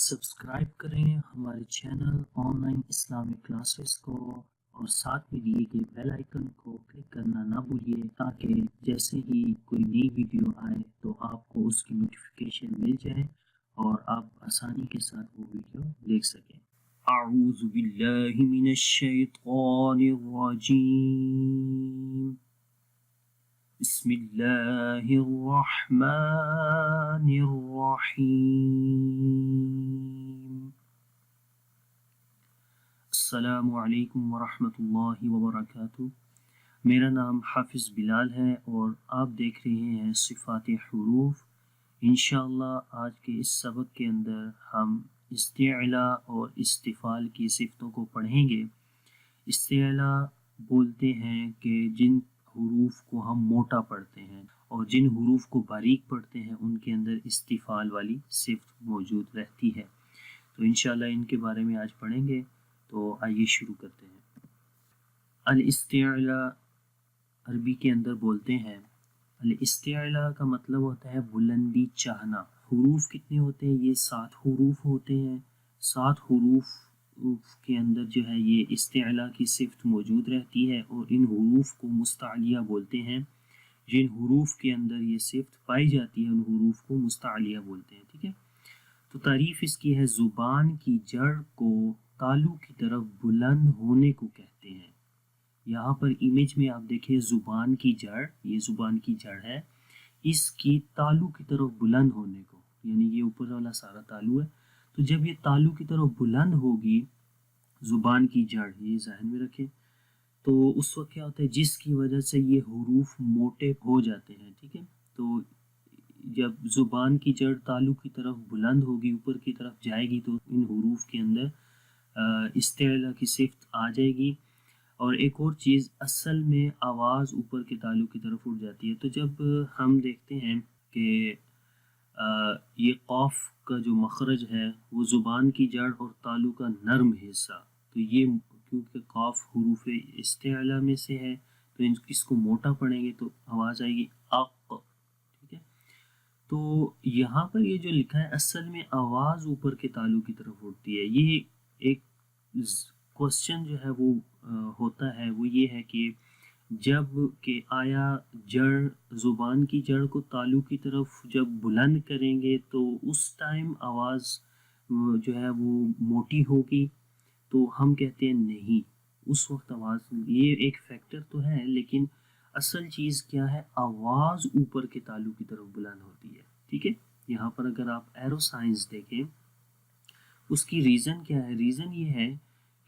Subscribe کریں ہمارے channel on line Islamic classes کو اور ساتھ میں دیے گئے بیل آئیکن کو کلک کرنا نہ بھولیے تاکہ جیسے ہی کوئی نئی ویڈیو آئے تو آپ کو اس کی نوٹیفیکیشن مل جائے اور آپ آسانی کے ساتھ وہ ویڈیو دیکھ سکیں۔ اعوذ باللہ من الشیطان الرجیم، بسم اللہ الرحمن الرحیم۔ السلام علیکم ورحمۃ اللہ وبرکاتہ۔ میرا نام حافظ بلال ہے اور آپ دیکھ رہے ہیں صفات حروف۔ انشاءاللہ آج کے اس سبق کے اندر ہم استعلاء اور استفال کی صفتوں کو پڑھیں گے۔ استعلاء بولتے ہیں کہ جن حروف کو ہم موٹا پڑھتے ہیں اور جن حروف کو باریک پڑھتے ہیں ان کے اندر استفال والی صفت موجود رہتی ہے۔ تو انشاءاللہ ان کے بارے میں آج پڑھیں گے، تو آئیے شروع کرتے ہیں۔ الاستعلاء عربی کے اندر بولتے ہیں، الاستعلاء کا مطلب ہوتا ہے بلندی چاہنا۔ حروف کتنے ہوتے ہیں؟ یہ 7 حروف ہوتے ہیں۔ 7 حروف کے اندر جو ہے یہ استعلاء کی صفت موجود رہتی ہے اور ان حروف کو مستعلیہ بولتے ہیں۔ جن حروف کے اندر یہ صفت پائی جاتی ہے ان حروف کو مستعلیہ بولتے ہیں، ٹھیک ہے۔ تو تعریف اس کی ہے، زبان کی جڑ کو تالو کی طرف بلند ہونے کو کہتے ہیں۔ یہاں پر امیج میں آپ دیکھیں زبان کی جڑ، یہ زبان کی جڑ ہے، اس کی تالو کی طرف بلند ہونے کو، یعنی یہ اوپر والا سارا تالو ہے، تو جب یہ تالو کی طرف بلند ہوگی زبان کی جڑ، یہ ذہن میں رکھیں، تو اس وقت کیا ہوتا ہے جس کی وجہ سے یہ حروف موٹے ہو جاتے ہیں، ٹھیک ہے۔ تو جب زبان کی جڑ تالو کی طرف بلند ہوگی، اوپر کی طرف جائے گی، تو ان حروف کے اندر استعلاء کی صفت آ جائے گی۔ اور ایک اور چیز، اصل میں آواز اوپر کے تالو کی طرف اٹھ جاتی ہے۔ تو جب ہم دیکھتے ہیں کہ یہ قاف کا جو مخرج ہے وہ زبان کی جڑ اور تالو کا نرم حصہ، تو یہ کیونکہ قاف حروف استعلاء میں سے ہے تو اس کو موٹا پڑھیں گے تو آواز آئے گی اق، ٹھیک ہے۔ تو یہاں پر یہ جو لکھا ہے اصل میں آواز اوپر کے تالو کی طرف اٹھتی ہے۔ یہ ایک کوشچن جو ہے وہ ہوتا ہے، وہ یہ ہے کہ جب کہ آیا جڑ، زبان کی جڑ کو تالو کی طرف جب بلند کریں گے تو اس ٹائم آواز جو ہے وہ موٹی ہوگی؟ تو ہم کہتے ہیں نہیں، اس وقت آواز، یہ ایک فیکٹر تو ہے لیکن اصل چیز کیا ہے، آواز اوپر کے تالو کی طرف بلند ہوتی ہے، ٹھیک ہے۔ یہاں پر اگر آپ ایرو سائنس دیکھیں، اس کی ریزن کیا ہے؟ ریزن یہ ہے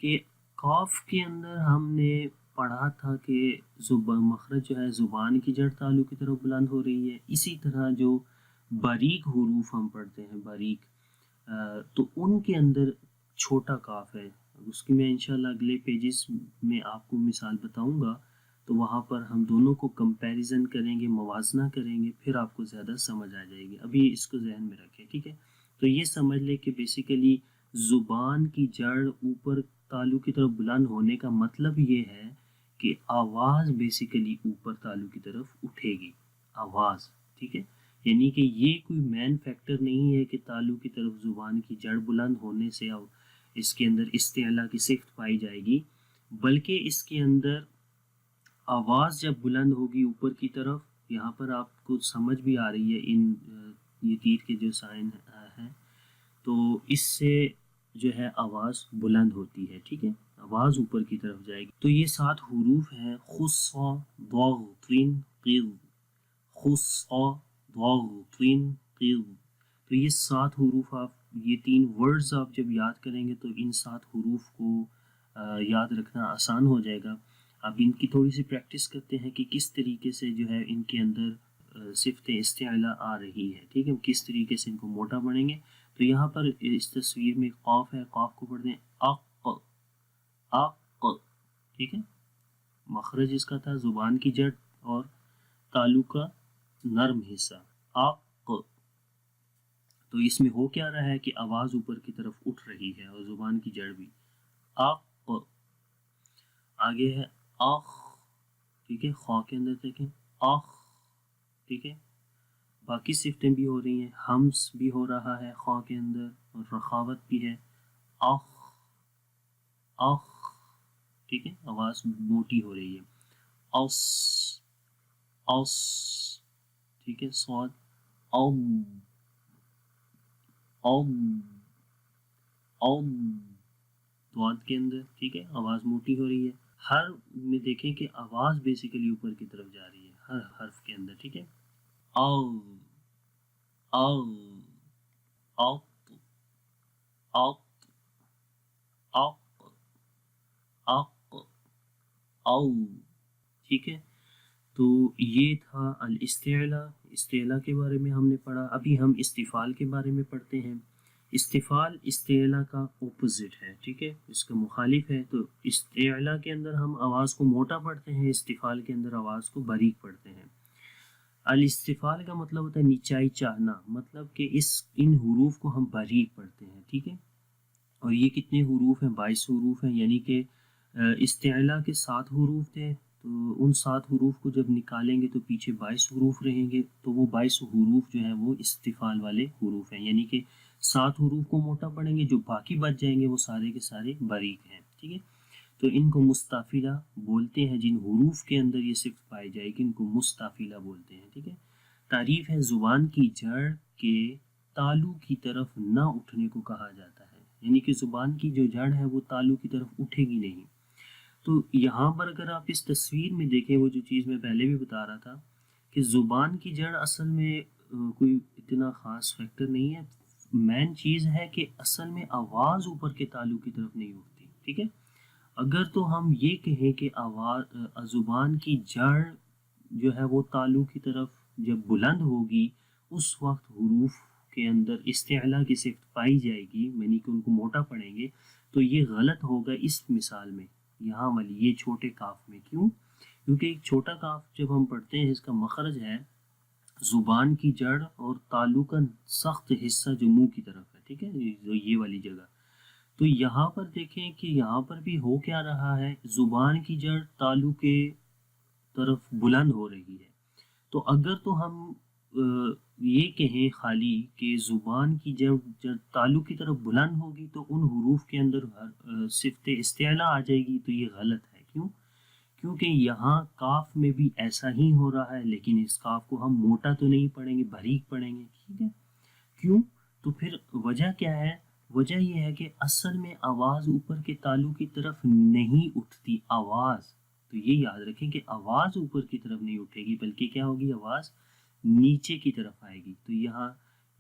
کہ قاف کے اندر ہم نے پڑھا تھا کہ مخرج جو ہے زبان کی جڑ تالو کی طرف بلند ہو رہی ہے، اسی طرح جو باریک حروف ہم پڑھتے ہیں باریک، تو ان کے اندر چھوٹا کاف ہے، اس کی میں انشاءاللہ اگلے پیجز میں آپ کو مثال بتاؤں گا، تو وہاں پر ہم دونوں کو کمپیریزن کریں گے، موازنہ کریں گے، پھر آپ کو زیادہ سمجھ آ جائے گی۔ ابھی اس کو ذہن میں رکھیں، ٹھیک ہے۔ تو یہ سمجھ لے کہ بیسیکلی زبان کی جڑ اوپر تالو کی طرف بلند ہونے کا مطلب یہ ہے کہ آواز بیسیکلی اوپر تالو کی طرف اٹھے گی، آواز، ٹھیک ہے۔ یعنی کہ یہ کوئی مین فیکٹر نہیں ہے کہ تالو کی طرف زبان کی جڑ بلند ہونے سے اس کے اندر استعلاء کی صفت پائی جائے گی، بلکہ اس کے اندر آواز جب بلند ہوگی اوپر کی طرف، یہاں پر آپ کو سمجھ بھی آ رہی ہے ان یہ تیر کے جو سائن ہیں، تو اس سے جو ہے آواز بلند ہوتی ہے، ٹھیک ہے، آواز اوپر کی طرف جائے گی۔ تو یہ 7 حروف ہیں، خص، ض، طین، قذ، خص، ض، طین، قذ۔ تو یہ 7 حروف، آپ یہ 3 ورڈز آپ جب یاد کریں گے تو ان 7 حروف کو یاد رکھنا آسان ہو جائے گا۔ اب ان کی تھوڑی سی پریکٹس کرتے ہیں کہ کس طریقے سے جو ہے ان کے اندر صفت استعلاء آ رہی ہے، ٹھیک ہے، کس طریقے سے ان کو موٹا پڑھیں گے۔ تو یہاں پر اس تصویر میں قاف ہے، قاف کو پڑھ دیں اق، اق، ٹھیک ہے۔ مخرج اس کا تھا زبان کی جڑ اور تالو کا نرم حصہ، اق۔ تو اس میں ہو کیا رہا ہے کہ آواز اوپر کی طرف اٹھ رہی ہے اور زبان کی جڑ بھی، اق۔ آگے ہے اخ، ٹھیک ہے، خا کے اندر دیکھیں اخ، ٹھیک ہے۔ باقی صفتیں بھی ہو رہی ہیں، ہمس بھی ہو رہا ہے خا کے اندر، اور رخاوت بھی ہے، اخ اخ، ٹھیک ہے، آواز موٹی ہو رہی ہے، اس اس، ٹھیک ہے، صاد ام ام ام، دعات کے اندر، ٹھیک ہے، آواز موٹی ہو رہی ہے، ہر میں دیکھیں کہ آواز بیسیکلی اوپر کی طرف جا رہی ہے ہر حرف کے اندر، ٹھیک ہے، او او اط اط اق اق او، ٹھیک ہے۔ تو یہ تھا الاستعلاء، استعلاء کے بارے میں ہم نے پڑھا۔ ابھی ہم استفال کے بارے میں پڑھتے ہیں۔ استفال استعلاء کا اپوزٹ ہے، ٹھیک ہے، اس کا مخالف ہے۔ تو استعلاء کے اندر ہم آواز کو موٹا پڑھتے ہیں، استفال کے اندر آواز کو باریک پڑھتے ہیں۔ الاستفال کا مطلب ہوتا ہے نیچائی چاہنا، مطلب کہ ان حروف کو ہم باریک پڑھتے ہیں، ٹھیک ہے۔ اور یہ کتنے حروف ہیں؟ 22 حروف ہیں، یعنی کہ استعلاء کے 7 حروف تھے، تو ان 7 حروف کو جب نکالیں گے تو پیچھے 22 حروف رہیں گے، تو وہ 22 حروف جو ہیں وہ استفال والے حروف ہیں، یعنی کہ 7 حروف کو موٹا پڑھیں گے، جو باقی بچ جائیں گے وہ سارے کے سارے باریک ہیں، ٹھیک ہے۔ تو ان کو مستافلہ بولتے ہیں، جن حروف کے اندر یہ صفت پائی جائے گی ان کو مستافلہ بولتے ہیں، ٹھیک ہے۔ تعریف ہے، زبان کی جڑ کے تالو کی طرف نہ اٹھنے کو کہا جاتا ہے، یعنی کہ زبان کی جو جڑ ہے وہ تالو کی طرف اٹھے گی نہیں۔ تو یہاں پر اگر آپ اس تصویر میں دیکھیں، وہ جو چیز میں پہلے بھی بتا رہا تھا کہ زبان کی جڑ اصل میں کوئی اتنا خاص فیکٹر نہیں ہے، مین چیز ہے کہ اصل میں آواز اوپر کے تالو کی طرف نہیں اٹھتی، ٹھیک ہے۔ اگر تو ہم یہ کہیں کہ زبان کی جڑ جو ہے وہ تالو کی طرف جب بلند ہوگی اس وقت حروف کے اندر استعلاء کی صفت پائی جائے گی، یعنی کہ ان کو موٹا پڑھیں گے، تو یہ غلط ہوگا اس مثال میں، یہاں والی یہ چھوٹے کاف میں۔ کیوں؟ کیونکہ ایک چھوٹا کاف جب ہم پڑھتے ہیں اس کا مخرج ہے زبان کی جڑ اور تالو کا سخت حصہ جو منہ کی طرف ہے، ٹھیک ہے، یہ والی جگہ۔ تو یہاں پر دیکھیں کہ یہاں پر بھی ہو کیا رہا ہے، زبان کی جڑ تالو کے طرف بلند ہو رہی ہے۔ تو اگر تو ہم یہ کہیں خالی کہ زبان کی جب تالو کی طرف بلند ہوگی تو ان حروف کے اندر صفت استعلاء آ جائے گی، تو یہ غلط ہے۔ کیوں؟ کیونکہ یہاں کاف میں بھی ایسا ہی ہو رہا ہے، لیکن اس کاف کو ہم موٹا تو نہیں پڑھیں گے، باریک پڑھیں گے، ٹھیک ہے۔ کیوں؟ تو پھر وجہ کیا ہے؟ وجہ یہ ہے کہ اصل میں آواز اوپر کے تالو کی طرف نہیں اٹھتی، آواز، تو یہ یاد رکھیں کہ آواز اوپر کی طرف نہیں اٹھے گی، بلکہ کیا ہوگی، آواز نیچے کی طرف آئے گی۔ تو یہاں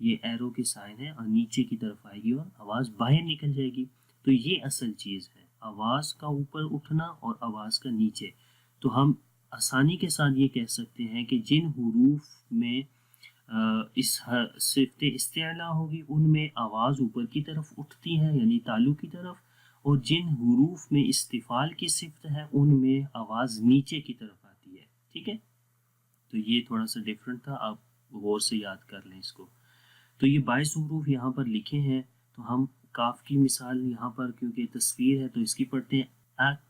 یہ ایرو کے سائن ہے اور نیچے کی طرف آئے گی اور آواز باہر نکل جائے گی۔ تو یہ اصل چیز ہے، آواز کا اوپر اٹھنا اور آواز کا نیچے۔ تو ہم آسانی کے ساتھ یہ کہہ سکتے ہیں کہ جن حروف میں اس صفت استعلاء ہوگی ان میں آواز اوپر کی طرف اٹھتی ہے، یعنی تالو کی طرف، اور جن حروف میں استفال کی صفت ہے ان میں آواز نیچے کی طرف آتی ہے، ٹھیک ہے۔ تو یہ تھوڑا سا ڈیفرنٹ تھا، آپ غور سے یاد کر لیں اس کو۔ تو یہ 22 حروف یہاں پر لکھے ہیں، تو ہم کاف کی مثال یہاں پر کیونکہ تصویر ہے تو اس کی پڑھتے ہیں، اک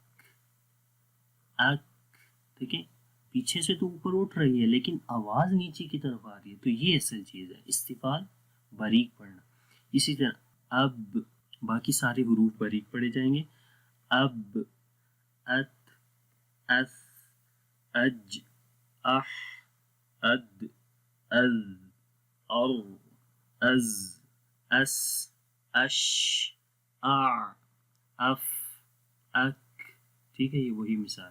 اک، ٹھیک ہے، پیچھے سے تو اوپر اٹھ رہی ہے لیکن آواز نیچے کی طرف آ رہی ہے، تو یہ اصل چیز ہے، استفال باریک پڑھنا۔ اسی طرح اب باقی سارے حروف باریک پڑھے جائیں گے، اب، ات، اث، اج، اح، اد، اذ، ار، از، اس، اش، اع، اف، اک، ٹھیک ہے، یہ وہی مثال،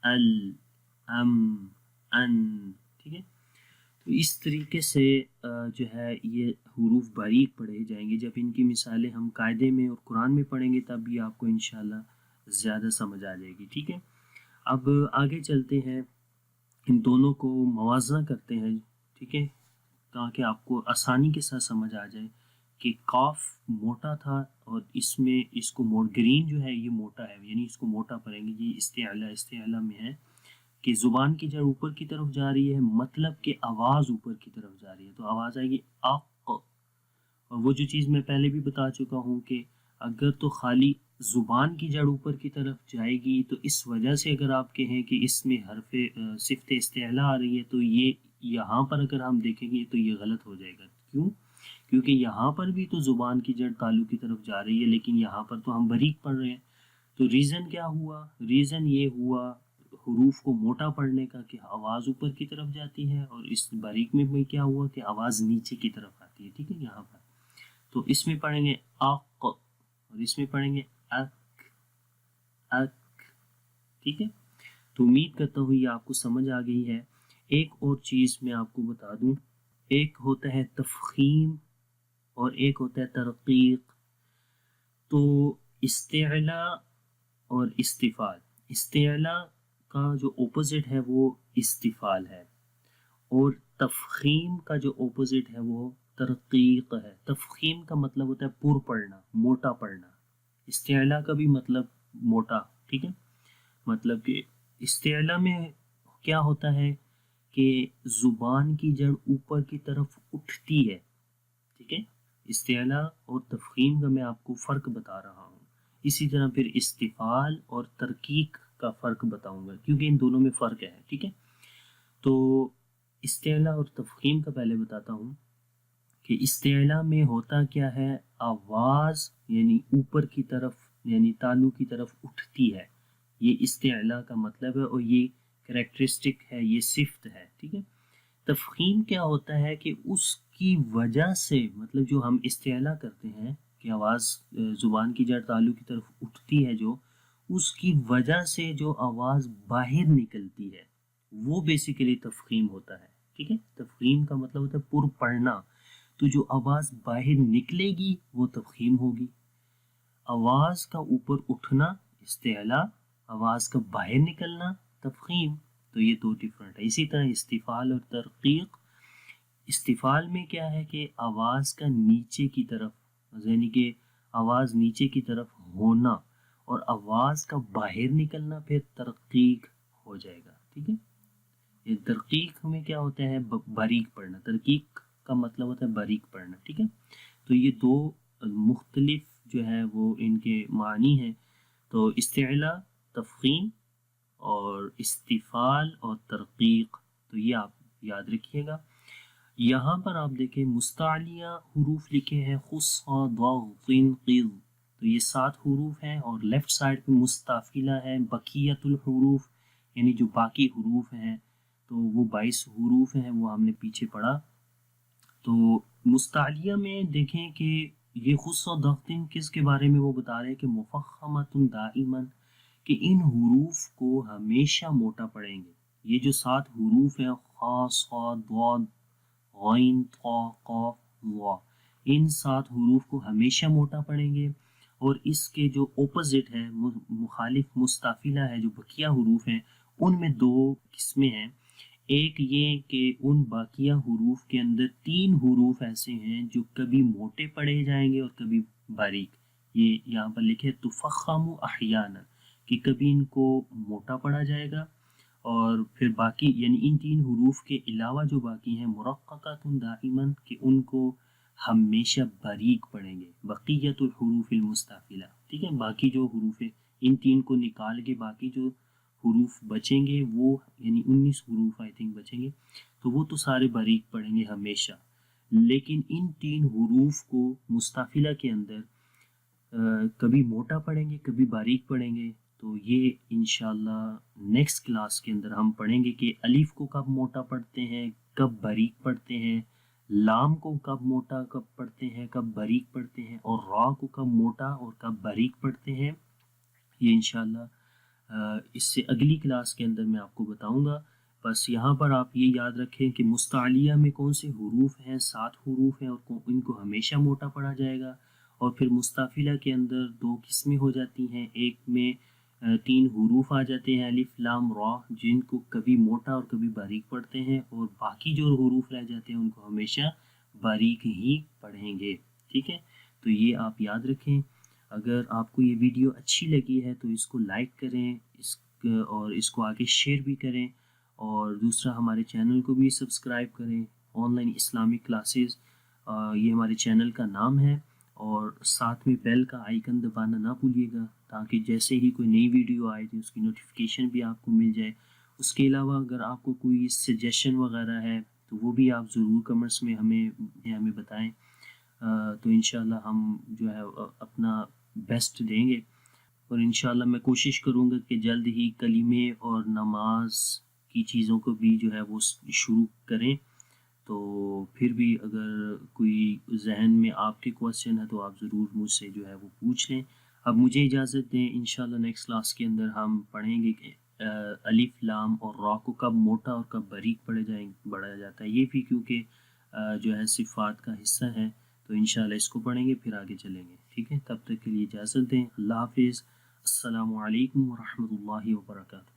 ال، ام، ان، ٹھیک ہے۔ تو اس طریقے سے جو ہے یہ حروف باریک پڑھے جائیں گے۔ جب ان کی مثالیں ہم قاعدے میں اور قرآن میں پڑھیں گے تب بھی آپ کو انشاءاللہ زیادہ سمجھ آ جائے گی، ٹھیک ہے۔ اب آگے چلتے ہیں، ان دونوں کو موازنہ کرتے ہیں، ٹھیک ہے، تاکہ آپ کو آسانی کے ساتھ سمجھ آ جائے کہ قاف موٹا تھا اور اس میں اس کو گرین جو ہے یہ موٹا ہے، یعنی اس کو موٹا پڑھیں گے۔ یہ استعلاء میں ہے کہ زبان کی جڑ اوپر کی طرف جا رہی ہے، مطلب کہ آواز اوپر کی طرف جا رہی ہے، تو آواز آئے گی اق۔ اور وہ جو چیز میں پہلے بھی بتا چکا ہوں کہ اگر تو خالی زبان کی جڑ اوپر کی طرف جائے گی تو اس وجہ سے اگر آپ کہیں کہ اس میں حرف صفت استعلاء آ رہی ہے، تو یہ یہاں پر اگر ہم دیکھیں گے تو یہ غلط ہو جائے گا۔ کیوں؟ کیونکہ یہاں پر بھی تو زبان کی جڑ تالو کی طرف جا رہی ہے، لیکن یہاں پر تو ہم باریک پڑھ رہے ہیں. تو ریزن کیا ہوا؟ ریزن یہ ہوا حروف کو موٹا پڑھنے کا کہ آواز اوپر کی طرف جاتی ہے، اور اس باریک میں بھی کیا ہوا کہ آواز نیچے کی طرف آتی ہے. ٹھیک ہے، یہاں پر تو اس میں پڑھیں گے اق، اور اس میں پڑھیں گے اک اک. ٹھیک ہے، تو امید کرتا ہوں یہ آپ کو سمجھ آ گئی ہے. ایک اور چیز میں آپ کو بتا دوں، ایک ہوتا ہے تفخیم اور ایک ہوتا ہے ترقیق. تو استعلا اور استفال، استعلا کا جو اپوزٹ ہے وہ استفال ہے، اور تفخیم کا جو اپوزٹ ہے وہ ترقیق ہے. تفخیم کا مطلب ہوتا ہے پر پڑھنا، موٹا پڑھنا. استعلا کا بھی مطلب موٹا. ٹھیک ہے، مطلب کہ استعلا میں کیا ہوتا ہے کہ زبان کی جڑ اوپر کی طرف اٹھتی ہے. ٹھیک ہے، استعلا اور تفخیم کا میں آپ کو فرق بتا رہا ہوں. اسی طرح پھر استفال اور ترقیق کا فرق بتاؤں گا، کیونکہ ان دونوں میں فرق ہے. ٹھیک ہے، تو استعلا اور تفخیم کا پہلے بتاتا ہوں کہ استعلا میں ہوتا کیا ہے، آواز یعنی اوپر کی طرف یعنی تالو کی طرف اٹھتی ہے. یہ استعلا کا مطلب ہے، اور یہ کریکٹرسٹک ہے، یہ صفت ہے. ٹھیک ہے، تفخیم کیا ہوتا ہے کہ اس کی وجہ سے، مطلب جو ہم استعلا کرتے ہیں کہ آواز زبان کی جڑ تالو کی طرف اٹھتی ہے، جو اس کی وجہ سے جو آواز باہر نکلتی ہے وہ بیسیکلی تفخیم ہوتا ہے. ٹھیک ہے، تفخیم کا مطلب ہوتا ہے پر پڑھنا. تو جو آواز باہر نکلے گی وہ تفخیم ہوگی. آواز کا اوپر اٹھنا استعلا، آواز کا باہر نکلنا تفخیم. تو یہ دو ڈفرنٹ ہے. اسی طرح استفال اور ترقیق، استفال میں کیا ہے کہ آواز کا نیچے کی طرف یعنی کہ آواز نیچے کی طرف ہونا، اور آواز کا باہر نکلنا پھر ترقیق ہو جائے گا. ٹھیک ہے، یہ ترقیق میں کیا ہوتا ہے باریک پڑھنا، ترقیق کا مطلب ہوتا ہے باریک پڑھنا. ٹھیک ہے، تو یہ دو مختلف جو ہے وہ ان کے معنی ہیں. تو استعلا، تفخیم، اور استفال اور ترقیق، تو یہ آپ یاد رکھیے گا. یہاں پر آپ دیکھیں مستعلیہ حروف لکھے ہیں خص ض ط قذ، تو یہ 7 حروف ہیں، اور لیفٹ سائڈ پہ مستافلہ ہے بقیت الحروف یعنی جو باقی حروف ہیں، تو وہ 22 حروف ہیں، وہ ہم نے پیچھے پڑھا. تو مستعلیہ میں دیکھیں کہ یہ خص و ضغط کس کے بارے میں وہ بتا رہے ہیں کہ مفخمۃ دائما، کہ ان حروف کو ہمیشہ موٹا پڑھیں گے. یہ جو 7 حروف ہیں خا صاد ضاد غین طا قاف وا، ان 7 حروف کو ہمیشہ موٹا پڑھیں گے. اور اس کے جو اپوزٹ ہے مخالف مستافلہ ہے جو بقیہ حروف ہیں، ان میں 2 قسمیں ہیں. ایک یہ کہ ان باقیہ حروف کے اندر 3 حروف ایسے ہیں جو کبھی موٹے پڑھے جائیں گے اور کبھی باریک. یہ یہاں پر لکھے تفخم احیانا، کہ کبھی ان کو موٹا پڑھا جائے گا، اور پھر باقی یعنی ان 3 حروف کے علاوہ جو باقی ہیں مرققۃ دائما، کہ ان کو ہمیشہ باریک پڑھیں گے. بقیت الحروف المستافلہ. ٹھیک ہے، باقی جو حروف ہیں ان 3 کو نکال کے باقی جو حروف بچیں گے وہ یعنی 19 حروف آئی تھنک بچیں گے، تو وہ تو سارے باریک پڑھیں گے ہمیشہ. لیکن ان 3 حروف کو مستافلہ کے اندر کبھی موٹا پڑھیں گے کبھی باریک پڑھیں گے. تو یہ انشاءاللہ نیکسٹ کلاس کے اندر ہم پڑھیں گے کہ الف کو کب موٹا پڑھتے ہیں کب باریک پڑھتے ہیں، لام کو کب موٹا کب پڑھتے ہیں کب باریک پڑھتے ہیں، اور را کو کب موٹا اور کب باریک پڑھتے ہیں. یہ انشاءاللہ اس سے اگلی کلاس کے اندر میں آپ کو بتاؤں گا. بس یہاں پر آپ یہ یاد رکھیں کہ مستعلیہ میں کون سے حروف ہیں، 7 حروف ہیں، اور ان کو ہمیشہ موٹا پڑھا جائے گا. اور پھر مستافلہ کے اندر 2 قسمیں ہو جاتی ہیں، ایک میں 3 حروف آ جاتے ہیں الف لام را، جن کو کبھی موٹا اور کبھی باریک پڑھتے ہیں، اور باقی جو حروف رہ جاتے ہیں ان کو ہمیشہ باریک ہی پڑھیں گے. ٹھیک ہے، تو یہ آپ یاد رکھیں. اگر آپ کو یہ ویڈیو اچھی لگی ہے تو اس کو لائک کریں، اور اس کو آگے شیئر بھی کریں، اور دوسرا ہمارے چینل کو بھی سبسکرائب کریں. آن لائن اسلامک کلاسز یہ ہمارے چینل کا نام ہے، اور ساتھ میں بیل کا آئیکن دبانا نہ بھولیے گا تاکہ جیسے ہی کوئی نئی ویڈیو آئے تو اس کی نوٹیفیکیشن بھی آپ کو مل جائے. اس کے علاوہ اگر آپ کو کوئی سجیشن وغیرہ ہے تو وہ بھی آپ ضرور کمنٹس میں ہمیں بتائیں. تو انشاءاللہ ہم جو ہے اپنا بیسٹ دیں گے، اور انشاءاللہ میں کوشش کروں گا کہ جلد ہی کلمے اور نماز کی چیزوں کو بھی جو ہے وہ شروع کریں۔ تو پھر بھی اگر کوئی ذہن میں آپ کے کویسچن ہے تو آپ ضرور مجھ سے جو ہے وہ پوچھ لیں۔ اب مجھے اجازت دیں، انشاءاللہ نیکسٹ کلاس کے اندر ہم پڑھیں گے کہ الف لام اور را کو کب موٹا اور کب باریک پڑھا جاتا ہے، یہ بھی کیونکہ جو ہے صفات کا حصہ ہے، تو انشاءاللہ اس کو پڑھیں گے پھر آگے چلیں گے، ٹھیک ہے؟ تب تک کے لیے اجازت دیں، اللہ حافظ، السلام علیکم ورحمۃ اللہ وبرکاتہ۔